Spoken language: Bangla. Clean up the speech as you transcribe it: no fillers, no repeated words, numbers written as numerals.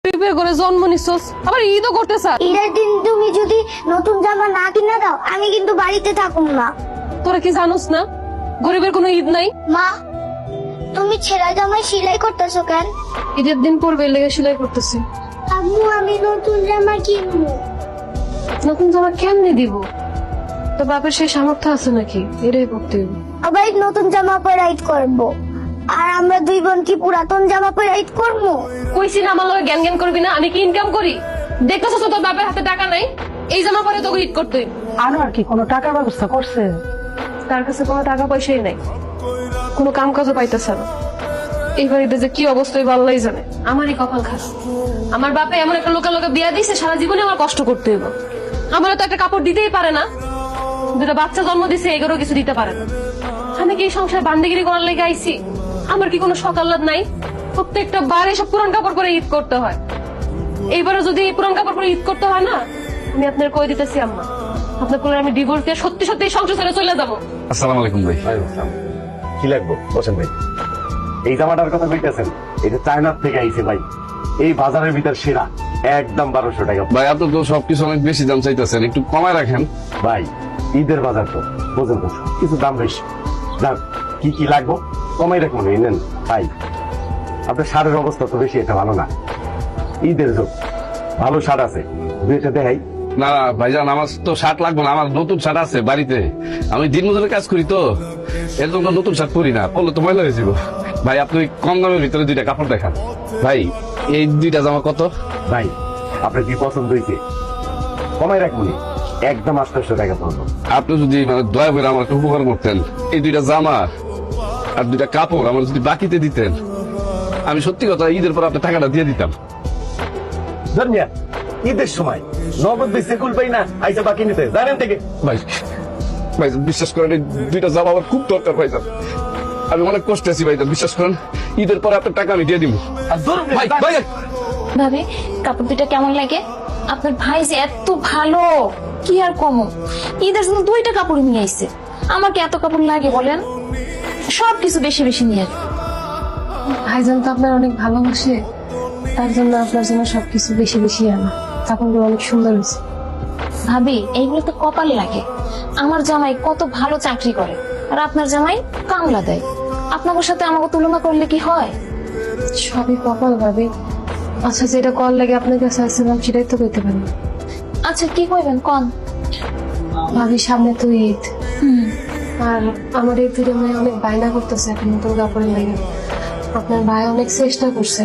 গরিবের ঘরে জন্ম নিছস, আবার ঈদও করতে চাস। ঈদের দিন তুমি যদি নতুন জামা না কিনে দাও আমি কিন্তু বাড়িতে থাকুম না। তোরা কি জানোস না গরিবের কোনো ঈদ নাই? মা, তুমি ছেঁড়া জামায় সেলাই করতেছো কেন? ঈদের দিন পরবে লেগে সেলাই করতেছি। আম্মু, আমি নতুন জামা কিনবো। নতুন জামা কেমনে দিব? তো বাপের সেই সামর্থ্য আছে নাকি এটাই করতে হবে? আবার নতুন জামা পরে ঈদ করবো, আর আমরা দুই বোন কি পুরাতন জামা পরে ঈদ করবো? কইছি না আমার লগে জ্ঞান জ্ঞান করবি না, আমি কি ইনকাম করি? দেখতেছস তোর বাপের হাতে টাকা নাই, এই জামা পরে তোকে ঈদ করতে হইব। আর কি কোনো টাকার ব্যবস্থা করছে? তার কাছে কোনো টাকা পয়সাই নাই, কোনো কাম কাজও পাইতেছে না। এই বাড়িতে যে কি অবস্থা আল্লাহই জানে। আমারই কপাল খাস, আমার বাপে এমন একটা লোকের লোকে বিয়া দিয়েছে, সারা জীবনে আমার কষ্ট করতে হইব। আমার তো একটা কাপড় দিতেই পারে না, দুটা বাচ্চা জন্ম দিছে, এগুলো কিছু দিতে পারে না। আমি কি এই সংসার বান্দিগিরি করার লেগে আইছি? আমার কি কোনো সকাল্লাদ নাই? প্রত্যেকটা বার এসব পুরান কাপড় পরে ঈদ করতে হয়। এইবারও যদি পুরান কাপড় পরে ঈদ করতে হয় না, আমি আপনার কই দিতেছি আম্মা, আপনার পরে আমি ডিভোর্স দিয়ে সত্যি সত্যি এই সংসার ছেড়ে চলে যাবো। আসসালামু আলাইকুম ভাই। কি লাগবো বসেন ভাই। এই জামাটার কথা বলতেছেন, এটা চায়নার থেকে আইছে ভাই, এই বাজারের ভিতর সেরা, একদম 1200 টাকা। ভাই আপনি তো সবকিছু অনেক বেশি দাম চাইতেছেন, একটু কমায় রাখেন। ভাই ঈদের বাজার তো বোঝেন তো, কিছু দাম বেশি। যাক, কি কি লাগবো কমাই রাখবো, নেন ভাই। আপনার সারের অবস্থা তো বেশি এটা ভালো না, ঈদের যুগ, ভালো সার আছে, দুইটা দেখাই। না না ভাইজান, আমার তো শার্ট লাগবে না, আমার নতুন শার্ট আছে বাড়িতে, আমি দিন মজুরের কাজ করি তো, এর জন্য নতুন শার্ট পরি না, পরলে তো ময়লা হয়ে যাবো। ভাই আপনি কম দামের ভিতরে দুইটা কাপড় দেখান। ভাই এই দুইটা জামা কত? ভাই আপনার কি পছন্দ হয়েছে কমাই রাখবো, একদম 800 টাকা পড়বো। আপনি যদি মানে দয়া করে আমার একটা উপকার করতেন, এই দুইটা জামা আর দুইটা কাপড় আমার যদি বাকিতে দিতেন, আমি সত্যি কথা ঈদের পর আপনার টাকাটা দিয়ে দিতাম। ধন্যা ঈদের সময় নগদ দিয়ে সেকুল পাই না, আইসা বাকি নিতে জানেন থেকে। ভাই ভাই বিশ্বাস করেন, এই দুইটা জামা আমার খুব দরকার ভাইজান, আমি অনেক কষ্টে আছি ভাইজান, বিশ্বাস করেন ঈদের পরে আপনার টাকা আমি দিয়ে দিব। আর ধরুন ভাই ভাইজান, ভাবি কাপড় দুইটা কেমন লাগে? আপনার ভাই যে এত ভালো, কি আর কমো, ঈদের জন্য দুইটা কাপড় নিয়ে আইছে। আমাকে এত কাপড় লাগে বলেন? সবকিছু বেশি বেশি নিয়ে আসবে। ভাইজান তো আপনার অনেক ভালোবাসে, তার জন্য আপনার জন্য সবকিছু বেশি বেশি আনা। কাপড়গুলো অনেক সুন্দর হয়েছে। ভাবি এইগুলো তো কপালে লাগে। আমার জামাই কত ভালো চাকরি করে, আর আপনার জামাই কামলা দেয়। আপনাদের সাথে আমাকে তুলনা করলে কি হয়? সবই কপাল ভাবি। আচ্ছা, যেটা কল লাগে আপনার কাছে আসছিলাম সেটাই তো করতে পারি। আচ্ছা কি কইবেন কন? ভাবি সামনে তো ঈদ, আর আমার এই দুটো মেয়ে অনেক বায়না করতেছে এখন নতুন কাপড়ের লাগে। আপনার ভাই অনেক চেষ্টা করছে,